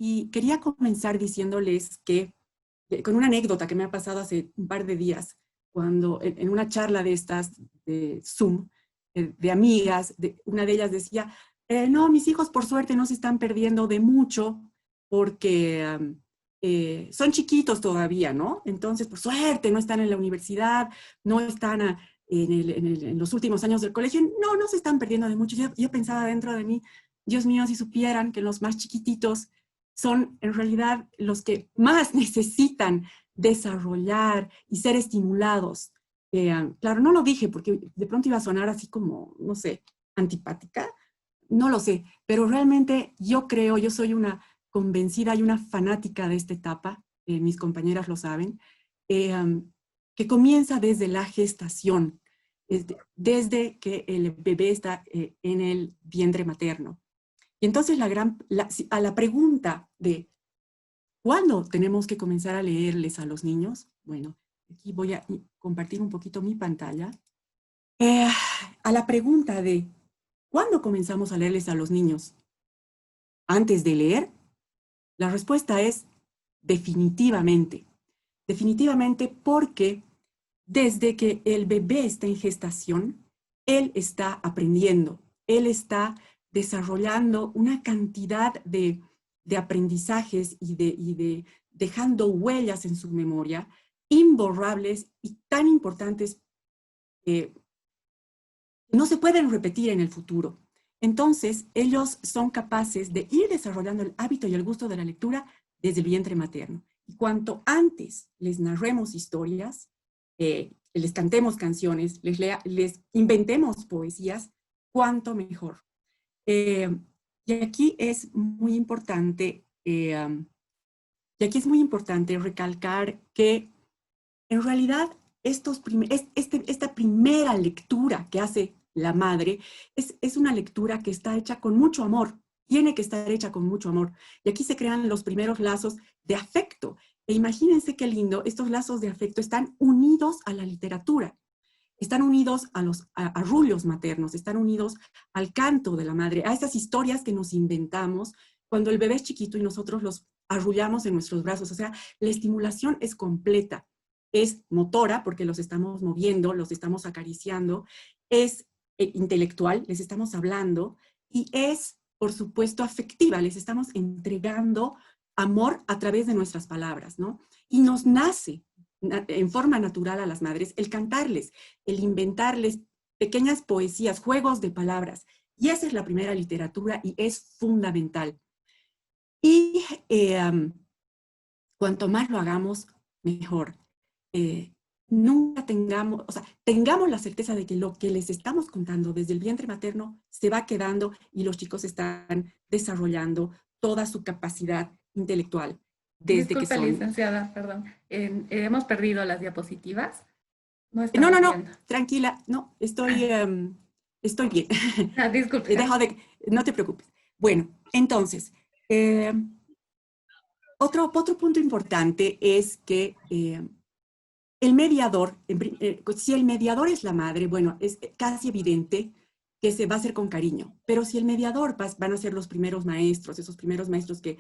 y quería comenzar diciéndoles que, con una anécdota que me ha pasado hace un par de días, cuando en una charla de estas, de Zoom, de amigas, una de ellas decía, no, mis hijos por suerte no se están perdiendo de mucho porque son chiquitos todavía, ¿no? Entonces, por suerte, no están en la universidad, no están en los últimos años del colegio, no, no se están perdiendo de mucho. Yo pensaba dentro de mí, Dios mío, si supieran que los más chiquititos son en realidad los que más necesitan desarrollar y ser estimulados. Claro, no lo dije porque de pronto iba a sonar así como, no sé, antipática, no lo sé, pero realmente yo creo, yo soy una convencida y una fanática de esta etapa, mis compañeras lo saben, que comienza desde la gestación, desde que el bebé está en el vientre materno. Y entonces a la pregunta de ¿cuándo tenemos que comenzar a leerles a los niños? Bueno, aquí voy a compartir un poquito mi pantalla. Eh, a la pregunta de ¿cuándo comenzamos a leerles a los niños? ¿Antes de leer? La respuesta es definitivamente. Definitivamente porque desde que el bebé está en gestación, él está aprendiendo, él está desarrollando una cantidad de aprendizajes y de dejando huellas en su memoria imborrables y tan importantes que no se pueden repetir en el futuro. Entonces, ellos son capaces de ir desarrollando el hábito y el gusto de la lectura desde el vientre materno. Y cuanto antes les narremos historias, les cantemos canciones, les inventemos poesías, cuanto mejor. Y aquí es muy importante, recalcar que en realidad esta primera lectura que hace la madre es una lectura que está hecha con mucho amor, tiene que estar hecha con mucho amor. Y aquí se crean los primeros lazos de afecto. E imagínense qué lindo, estos lazos de afecto están unidos a la literatura, están unidos a los arrullos maternos, están unidos al canto de la madre, a esas historias que nos inventamos cuando el bebé es chiquito y nosotros los arrullamos en nuestros brazos. O sea, la estimulación es completa. Es motora, porque los estamos moviendo, los estamos acariciando, es intelectual, les estamos hablando, y es, por supuesto, afectiva, les estamos entregando amor a través de nuestras palabras, ¿no? Y nos nace en forma natural a las madres el cantarles, el inventarles pequeñas poesías, juegos de palabras. Y esa es la primera literatura y es fundamental. Y cuanto más lo hagamos, mejor. Nunca tengamos, o sea, tengamos la certeza de que lo que les estamos contando desde el vientre materno se va quedando y los chicos están desarrollando toda su capacidad intelectual desde que Disculpe, son... licenciada, perdón. Hemos perdido las diapositivas. No No, no, estamos no, viendo. tranquila, no, estoy bien. Ah, disculpe. Dejo de, no te preocupes. Bueno, entonces, otro punto importante es que el mediador, si el mediador es la madre, bueno, es casi evidente que se va a hacer con cariño, pero si el mediador van a ser los primeros maestros, esos primeros maestros que,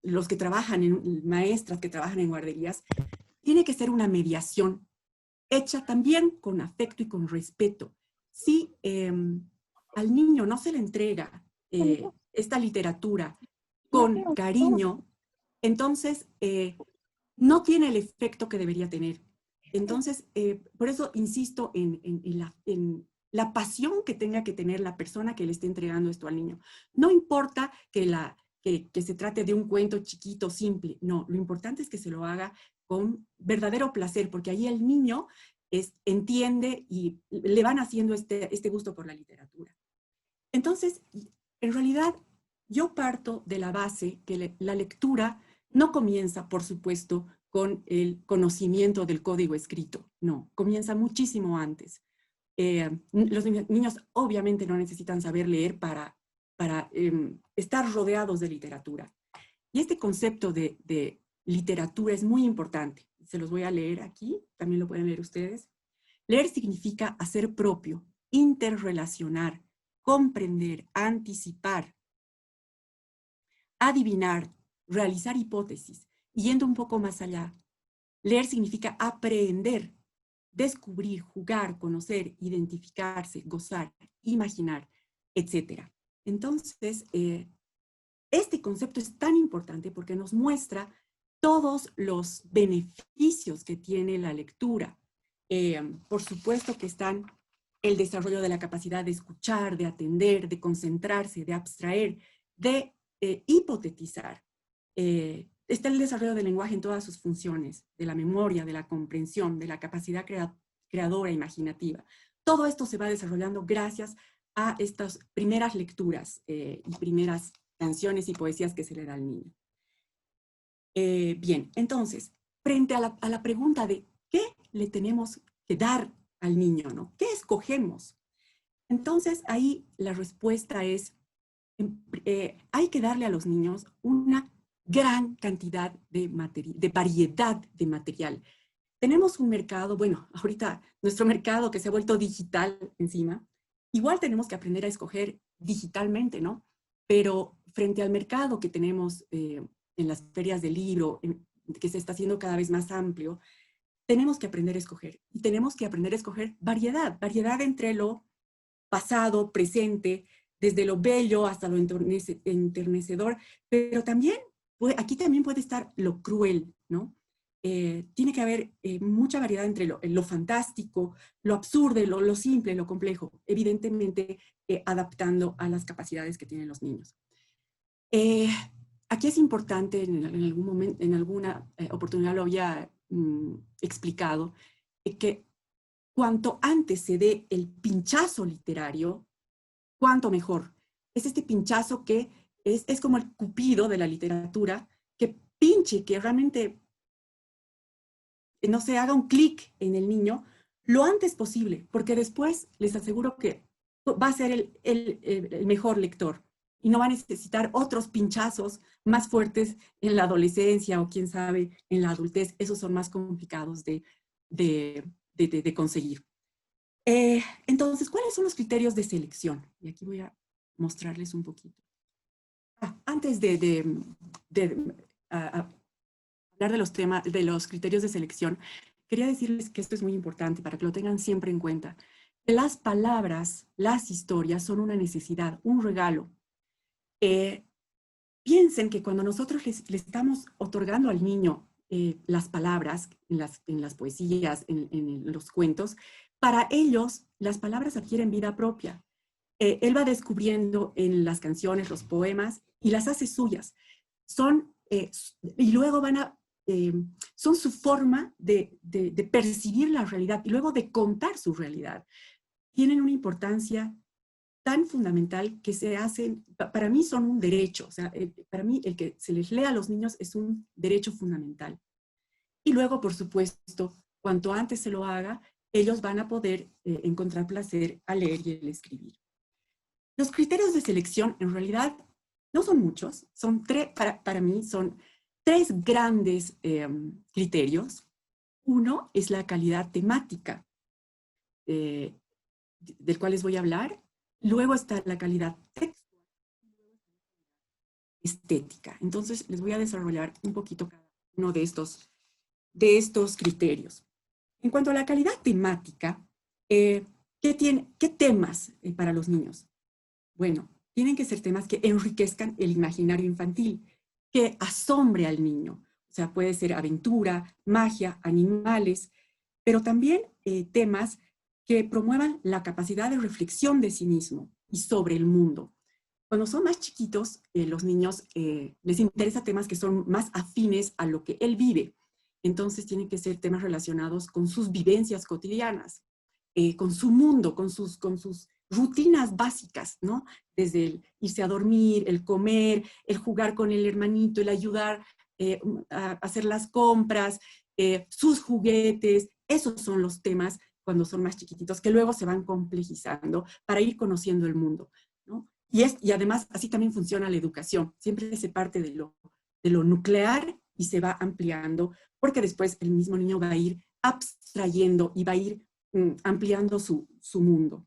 los que trabajan maestras que trabajan en guarderías, tiene que ser una mediación hecha también con afecto y con respeto. Si al niño no se le entrega esta literatura con cariño, entonces no tiene el efecto que debería tener. Entonces, por eso insisto en la pasión que tenga que tener la persona que le esté entregando esto al niño. No importa que se trate de un cuento chiquito, simple, no, lo importante es que se lo haga con verdadero placer, porque ahí el niño entiende y le van haciendo este gusto por la literatura. Entonces, en realidad, yo parto de la base que la lectura no comienza, por supuesto, con el conocimiento del código escrito. No, comienza muchísimo antes. Los niños obviamente no necesitan saber leer para estar rodeados de literatura. Y este concepto de literatura es muy importante. Se los voy a leer aquí, también lo pueden leer ustedes. Leer significa hacer propio, interrelacionar, comprender, anticipar, adivinar, realizar hipótesis. Y yendo un poco más allá, leer significa aprender, descubrir, jugar, conocer, identificarse, gozar, imaginar, etc. Entonces, este concepto es tan importante porque nos muestra todos los beneficios que tiene la lectura. Por supuesto que están el desarrollo de la capacidad de escuchar, de atender, de concentrarse, de abstraer, de hipotetizar. Está el desarrollo del lenguaje en todas sus funciones, de la memoria, de la comprensión, de la capacidad creadora, imaginativa. Todo esto se va desarrollando gracias a estas primeras lecturas y primeras canciones y poesías que se le da al niño. Bien, entonces, frente a la pregunta de qué le tenemos que dar al niño, ¿no? ¿Qué escogemos? Entonces, ahí la respuesta es, hay que darle a los niños una gran cantidad de variedad de material. Tenemos un mercado, bueno, ahorita nuestro mercado que se ha vuelto digital encima, igual tenemos que aprender a escoger digitalmente, ¿no? Pero frente al mercado que tenemos en las ferias del libro, que se está haciendo cada vez más amplio, tenemos que aprender a escoger. Y tenemos que aprender a escoger variedad entre lo pasado, presente, desde lo bello hasta lo enternecedor, pero también, aquí también puede estar lo cruel, ¿no? Tiene que haber mucha variedad entre lo fantástico, lo absurdo, lo simple, lo complejo, evidentemente adaptando a las capacidades que tienen los niños. Aquí es importante, en algún momento, en alguna oportunidad lo había explicado, que cuanto antes se dé el pinchazo literario, cuanto mejor. Es este pinchazo que es como el cupido de la literatura, que pinche, que realmente, no se haga un clic en el niño lo antes posible, porque después les aseguro que va a ser el mejor lector y no va a necesitar otros pinchazos más fuertes en la adolescencia o quién sabe en la adultez. Esos son más complicados de conseguir. Entonces, ¿cuáles son los criterios de selección? Y aquí voy a mostrarles un poquito. Antes de hablar de los criterios de selección, quería decirles que esto es muy importante para que lo tengan siempre en cuenta. Que las palabras, las historias son una necesidad, un regalo. Piensen que cuando nosotros le estamos otorgando al niño las palabras en las poesías, en los cuentos, para ellos las palabras adquieren vida propia. Él va descubriendo en las canciones, los poemas, y las hace suyas. Y luego son su forma de percibir la realidad y luego de contar su realidad. Tienen una importancia tan fundamental que para mí son un derecho. O sea, para mí el que se les lea a los niños es un derecho fundamental. Y luego, por supuesto, cuanto antes se lo haga, ellos van a poder encontrar placer al leer y al escribir. Los criterios de selección, en realidad, no son muchos. Para mí son tres grandes criterios. Uno es la calidad temática, del cual les voy a hablar. Luego está la calidad textual y estética. Entonces, les voy a desarrollar un poquito cada uno de estos criterios. En cuanto a la calidad temática, ¿qué temas para los niños? Bueno, tienen que ser temas que enriquezcan el imaginario infantil, que asombre al niño. O sea, puede ser aventura, magia, animales, pero también temas que promuevan la capacidad de reflexión de sí mismo y sobre el mundo. Cuando son más chiquitos, los niños les interesa temas que son más afines a lo que él vive. Entonces tienen que ser temas relacionados con sus vivencias cotidianas, con su mundo, con sus rutinas básicas, ¿no? Desde el irse a dormir, el comer, el jugar con el hermanito, el ayudar a hacer las compras, sus juguetes. Esos son los temas cuando son más chiquititos, que luego se van complejizando para ir conociendo el mundo, ¿no? Y además, así también funciona la educación. Siempre se parte de lo nuclear y se va ampliando, porque después el mismo niño va a ir abstrayendo y va a ir ampliando su mundo.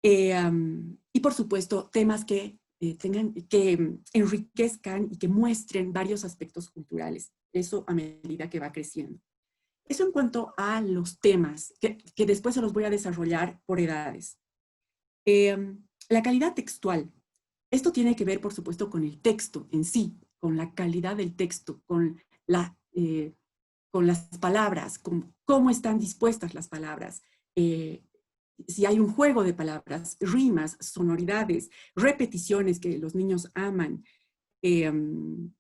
Y por supuesto, temas que que enriquezcan y que muestren varios aspectos culturales. Eso a medida que va creciendo. Eso en cuanto a los temas, que después se los voy a desarrollar por edades. La calidad textual. Esto tiene que ver, por supuesto, con el texto en sí, con la calidad del texto, con las palabras, con cómo están dispuestas las palabras, si hay un juego de palabras, rimas, sonoridades, repeticiones que los niños aman, el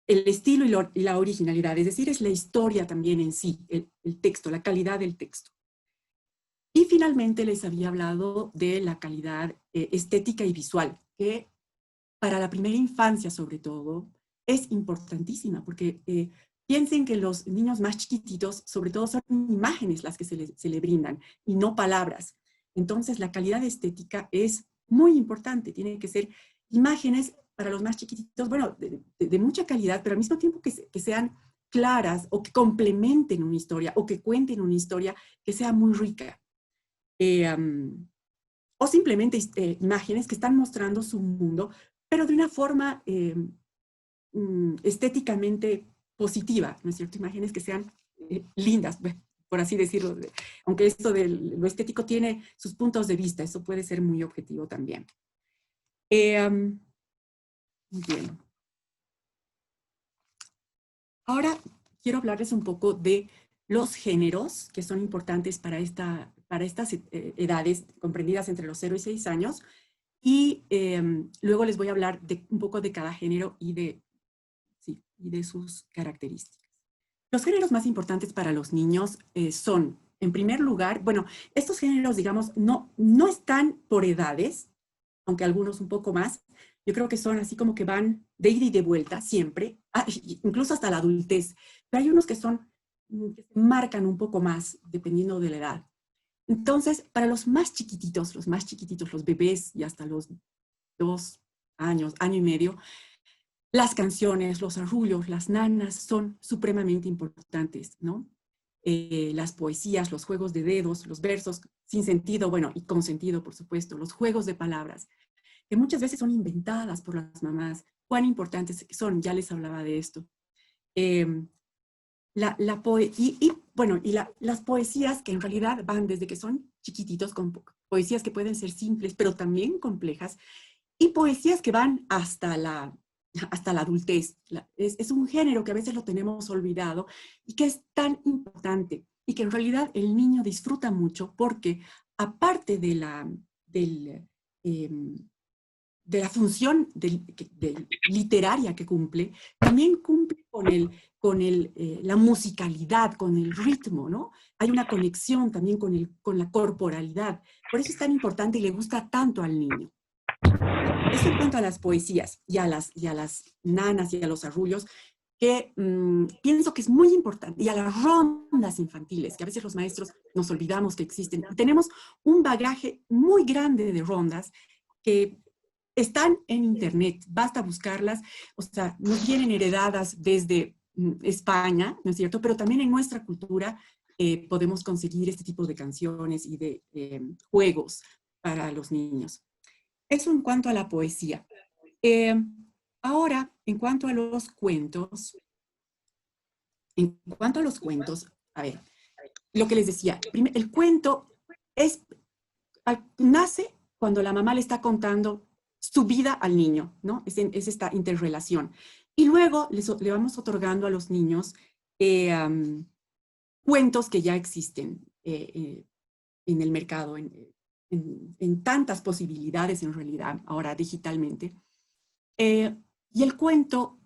estilo y la originalidad, es decir, es la historia también en sí, el texto, la calidad del texto. Y finalmente les había hablado de la calidad estética y visual, que para la primera infancia sobre todo es importantísima, porque piensen que los niños más chiquititos, sobre todo son imágenes las que se le brindan y no palabras. Entonces la calidad estética es muy importante, tienen que ser imágenes para los más chiquititos, bueno, de mucha calidad, pero al mismo tiempo que sean claras o que complementen una historia o que cuenten una historia que sea muy rica. O simplemente imágenes que están mostrando su mundo, pero de una forma estéticamente positiva, ¿no es cierto? Imágenes que sean lindas, por así decirlo, aunque esto de lo estético tiene sus puntos de vista, eso puede ser muy objetivo también. Bien. Ahora quiero hablarles un poco de los géneros que son importantes para estas edades comprendidas entre los 0 y 6 años, y luego les voy a hablar un poco de cada género y de sus características. Los géneros más importantes para los niños son, en primer lugar, bueno, estos géneros, digamos, no están por edades, aunque algunos un poco más. Yo creo que son así como que van de ida y de vuelta siempre, incluso hasta la adultez. Pero hay unos que se marcan un poco más dependiendo de la edad. Entonces, para los más chiquititos, los bebés y hasta los 2 años, año y medio, las canciones, los arrullos, las nanas son supremamente importantes, ¿no? Las poesías, los juegos de dedos, los versos sin sentido, bueno, y con sentido, por supuesto, los juegos de palabras, que muchas veces son inventadas por las mamás. Cuán importantes son, ya les hablaba de esto. Las poesías que en realidad van desde que son chiquititos, con poesías que pueden ser simples, pero también complejas, y poesías que van hasta la adultez. Es un género que a veces lo tenemos olvidado y que es tan importante y que en realidad el niño disfruta mucho porque aparte de la función literaria que cumple, también cumple con la musicalidad, con el ritmo, ¿no? Hay una conexión también con la corporalidad. Por eso es tan importante y le gusta tanto al niño. Eso en cuanto a las poesías y a las nanas y a los arrullos, que pienso que es muy importante, y a las rondas infantiles, que a veces los maestros nos olvidamos que existen. Tenemos un bagaje muy grande de rondas que están en internet, basta buscarlas, o sea, nos vienen heredadas desde España, ¿no es cierto? Pero también en nuestra cultura podemos conseguir este tipo de canciones y de juegos para los niños. Eso en cuanto a la poesía. Ahora, en cuanto a los cuentos, a ver, lo que les decía, el cuento nace cuando la mamá le está contando su vida al niño, ¿no? Es esta interrelación. Y luego le vamos otorgando a los niños cuentos que ya existen en el mercado, en tantas posibilidades en realidad, ahora digitalmente. Y el cuento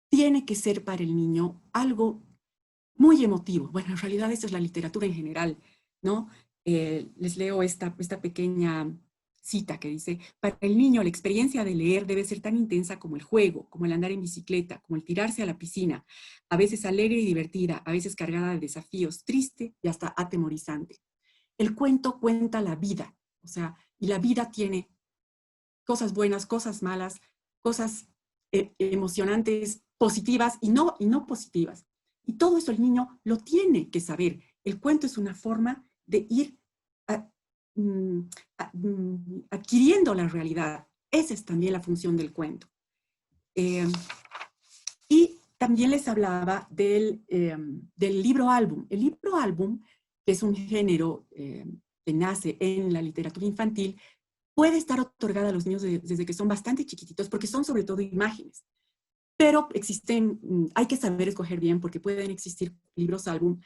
tiene que ser para el niño algo muy emotivo. Bueno, en realidad esa es la literatura en general, ¿no? Les leo esta pequeña cita que dice: para el niño la experiencia de leer debe ser tan intensa como el juego, como el andar en bicicleta, como el tirarse a la piscina, a veces alegre y divertida, a veces cargada de desafíos, triste y hasta atemorizante. El cuento cuenta la vida, o sea, y la vida tiene cosas buenas, cosas malas, cosas emocionantes, positivas y no positivas. Y todo eso el niño lo tiene que saber. El cuento es una forma de ir adquiriendo la realidad, Esa es también la función del cuento. Y también les hablaba del libro álbum. El libro álbum, que es un género que nace en la literatura infantil, puede estar otorgada a los niños desde que son bastante chiquititos, porque son sobre todo imágenes. Pero hay que saber escoger bien, porque pueden existir libros álbum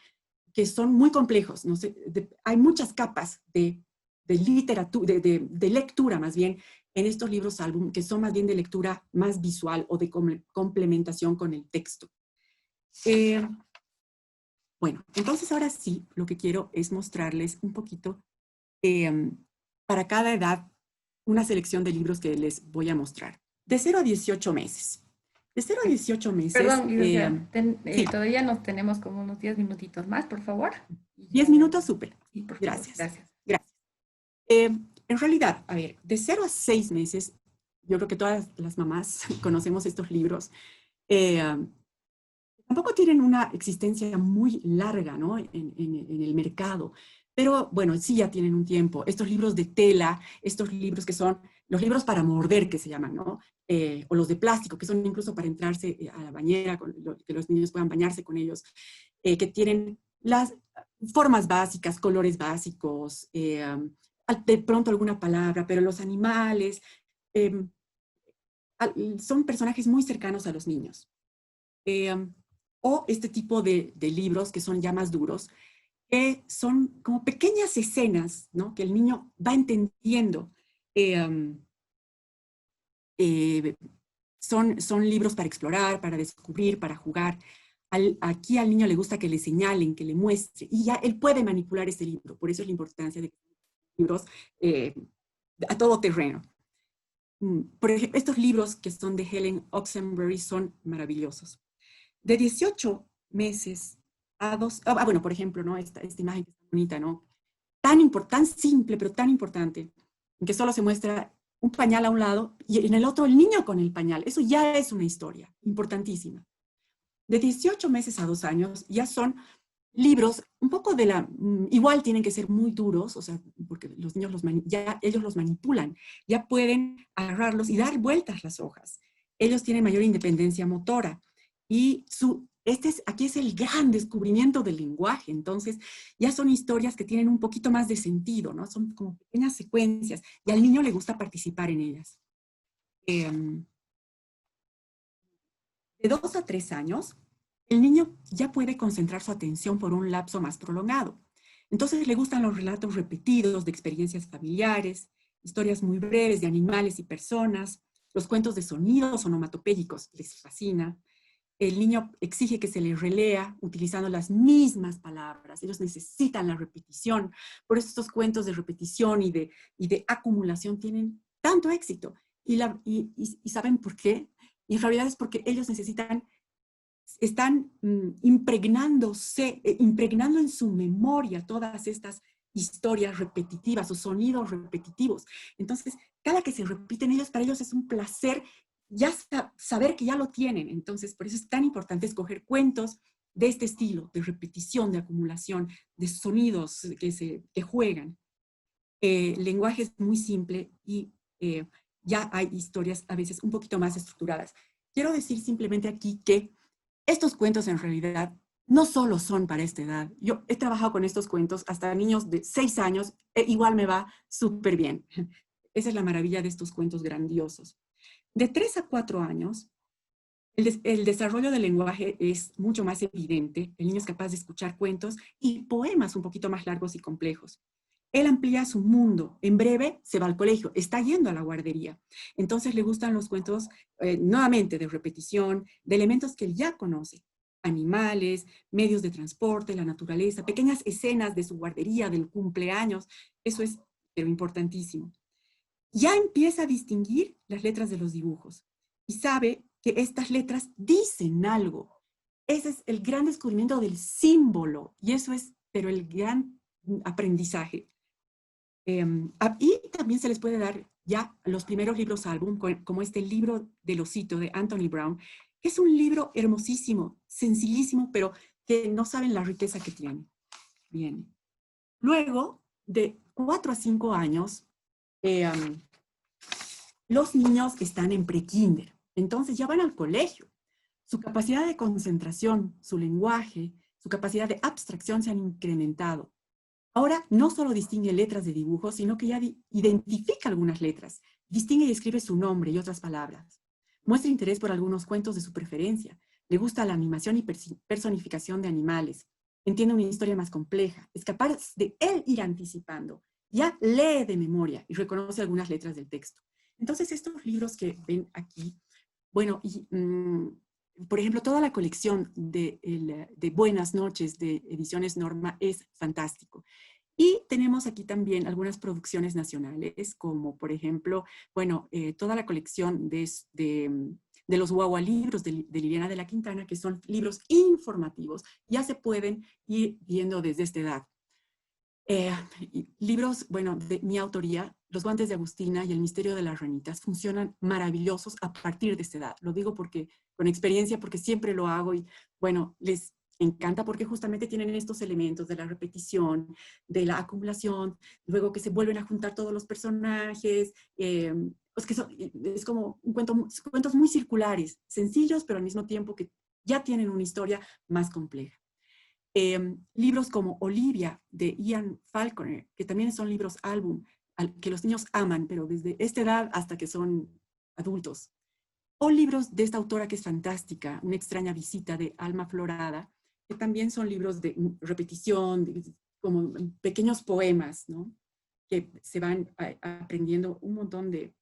que son muy complejos. No sé, hay muchas capas de literatura, de lectura más bien, en estos libros álbum, que son más bien de lectura más visual o de complementación con el texto. Bueno, entonces ahora sí, lo que quiero es mostrarles un poquito, para cada edad, una selección de libros que les voy a mostrar. De 0 a 18 meses. De 0 a 18 meses... Perdón, licenciada, sí, todavía nos tenemos como unos 10 minutitos más, por favor. Y 10 ya, minutos, súper. sí, por favor, Gracias. gracias. Gracias. En realidad, a ver, de 0 a 6 meses, yo creo que todas las mamás conocemos estos libros. Tampoco tienen una existencia muy larga, ¿no? en el mercado, pero bueno, sí ya tienen un tiempo. Estos libros de tela, estos libros que son los libros para morder, que se llaman, ¿no? O los de plástico, que son incluso para entrarse a la bañera, que los niños puedan bañarse con ellos, que tienen las formas básicas, colores básicos, de pronto alguna palabra, pero los animales son personajes muy cercanos a los niños. O este tipo de libros que son ya más duros, que son como pequeñas escenas, ¿no? Que el niño va entendiendo. Son libros para explorar, para descubrir, para jugar. Aquí al niño le gusta que le señalen, que le muestre, y ya él puede manipular ese libro. Por eso es la importancia de libros a todo terreno. Por ejemplo, estos libros que son de Helen Oxenbury son maravillosos. De 18 meses a 2, bueno, por ejemplo, ¿no? Esta imagen que está bonita, ¿no? Tan simple, pero tan importante, que solo se muestra un pañal a un lado y en el otro el niño con el pañal. Eso ya es una historia importantísima. De 18 meses a 2 años ya son libros un poco igual tienen que ser muy duros, o sea, porque los niños ya ellos los manipulan, ya pueden agarrarlos y dar vueltas las hojas. Ellos tienen mayor independencia motora y aquí es el gran descubrimiento del lenguaje. Entonces ya son historias que tienen un poquito más de sentido, ¿no? Son como pequeñas secuencias y al niño le gusta participar en ellas. De 2 a 3 años, el niño ya puede concentrar su atención por un lapso más prolongado. Entonces le gustan los relatos repetidos de experiencias familiares, historias muy breves de animales y personas, los cuentos de sonidos onomatopéyicos les fascina. El niño exige que se les relea utilizando las mismas palabras. Ellos necesitan la repetición. Por eso estos cuentos de repetición y de acumulación tienen tanto éxito. ¿Y saben por qué? Y en realidad es porque ellos están impregnando en su memoria todas estas historias repetitivas o sonidos repetitivos. Entonces, cada que se repiten ellos, para ellos es un placer ya saber que ya lo tienen. Entonces, por eso es tan importante escoger cuentos de este estilo, de repetición, de acumulación, de sonidos que juegan. El lenguaje es muy simple y ya hay historias a veces un poquito más estructuradas. Quiero decir simplemente aquí que estos cuentos en realidad no solo son para esta edad. Yo he trabajado con estos cuentos hasta niños de 6 años, igual me va súper bien. Esa es la maravilla de estos cuentos grandiosos. De 3 a 4 años, el desarrollo del lenguaje es mucho más evidente. El niño es capaz de escuchar cuentos y poemas un poquito más largos y complejos. Él amplía su mundo. En breve se va al colegio, está yendo a la guardería. Entonces le gustan los cuentos, nuevamente, de repetición, de elementos que él ya conoce. Animales, medios de transporte, la naturaleza, pequeñas escenas de su guardería, del cumpleaños. Eso es, pero importantísimo. Ya empieza a distinguir las letras de los dibujos y sabe que estas letras dicen algo. Ese es el gran descubrimiento del símbolo y eso es, pero el gran aprendizaje. Y también se les puede dar ya los primeros libros álbum, como este libro del osito de Anthony Brown, que es un libro hermosísimo, sencillísimo, pero que no saben la riqueza que tiene. Bien. Luego, de 4 a 5 años, los niños están en prekinder, entonces ya van al colegio. Su capacidad de concentración, su lenguaje, su capacidad de abstracción se han incrementado. Ahora no solo distingue letras de dibujo, sino que ya identifica algunas letras, distingue y escribe su nombre y otras palabras. Muestra interés por algunos cuentos de su preferencia, le gusta la animación y personificación de animales, entiende una historia más compleja, es capaz de él ir anticipando, ya lee de memoria y reconoce algunas letras del texto. Entonces estos libros que ven aquí, bueno, por ejemplo, toda la colección de Buenas noches de Ediciones Norma es fantástico. Y tenemos aquí también algunas producciones nacionales, como por ejemplo, bueno, toda la colección de los Guagua libros de Liliana de la Quintana, que son libros informativos, ya se pueden ir viendo desde esta edad. Libros, bueno, de mi autoría, Los guantes de Agustina y El misterio de las ranitas, funcionan maravillosos a partir de esta edad. Lo digo porque, con experiencia, porque siempre lo hago y, bueno, les encanta porque justamente tienen estos elementos de la repetición, de la acumulación, luego que se vuelven a juntar todos los personajes, pues que es como cuentos muy circulares, sencillos, pero al mismo tiempo que ya tienen una historia más compleja. Libros como Olivia, de Ian Falconer, que también son libros álbum, que los niños aman, pero desde esta edad hasta que son adultos. O libros de esta autora que es fantástica, Una extraña visita, de Alma Florada, que también son libros de repetición, como pequeños poemas, ¿no? Que se van aprendiendo un montón de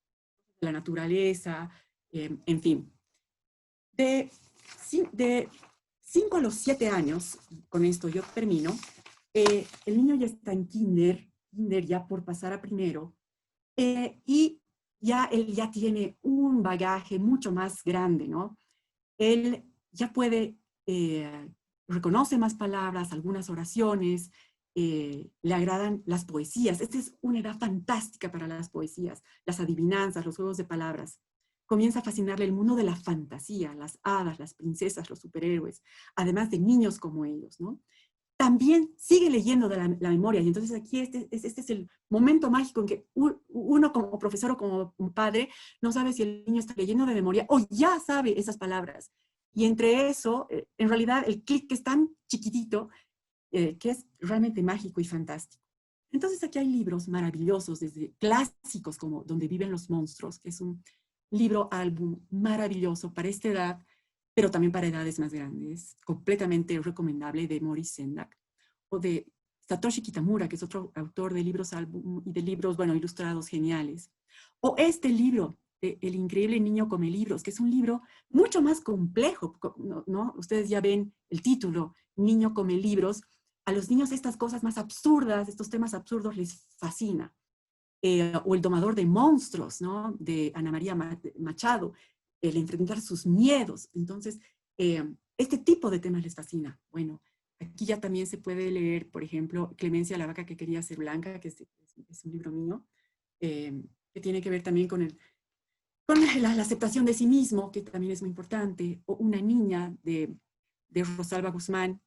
la naturaleza, en fin. De 5 a los 7 años, con esto yo termino, el niño ya está en kinder ya por pasar a primero, y ya él ya tiene un bagaje mucho más grande, ¿no? Él ya puede, reconoce más palabras, algunas oraciones, le agradan las poesías. Esta es una edad fantástica para las poesías, las adivinanzas, los juegos de palabras. Comienza a fascinarle el mundo de la fantasía, las hadas, las princesas, los superhéroes, además de niños como ellos, ¿no? También sigue leyendo de la memoria, y entonces aquí este es el momento mágico en que uno como profesor o como padre no sabe si el niño está leyendo de memoria o ya sabe esas palabras. Y entre eso, en realidad, el clic es tan chiquitito que es realmente mágico y fantástico. Entonces aquí hay libros maravillosos, desde clásicos como Donde viven los monstruos, que es un libro álbum maravilloso para esta edad, pero también para edades más grandes, completamente recomendable, de Maurice Sendak, o de Satoshi Kitamura, que es otro autor de libros álbum y de libros, bueno, ilustrados geniales. O este libro, El increíble niño come libros, que es un libro mucho más complejo, ¿no? Ustedes ya ven el título, Niño come libros. A los niños estas cosas más absurdas, estos temas absurdos les fascina. O El domador de monstruos, ¿no? De Ana María Machado, el enfrentar sus miedos. Entonces, este tipo de temas les fascina. Bueno, aquí ya también se puede leer, por ejemplo, Clemencia, la vaca que quería ser blanca, que es un libro mío, que tiene que ver también con la aceptación de sí mismo, que también es muy importante, o Una niña de Rosalba Guzmán,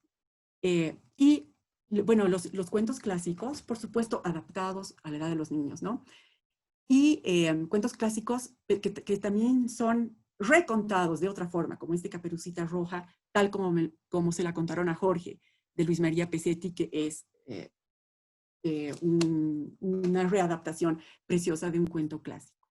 y bueno, los cuentos clásicos, por supuesto, adaptados a la edad de los niños, ¿no? Y cuentos clásicos que también son recontados de otra forma, como este Caperucita Roja, tal como se la contaron a Jorge, de Luis María Pesetti, que es una readaptación preciosa de un cuento clásico.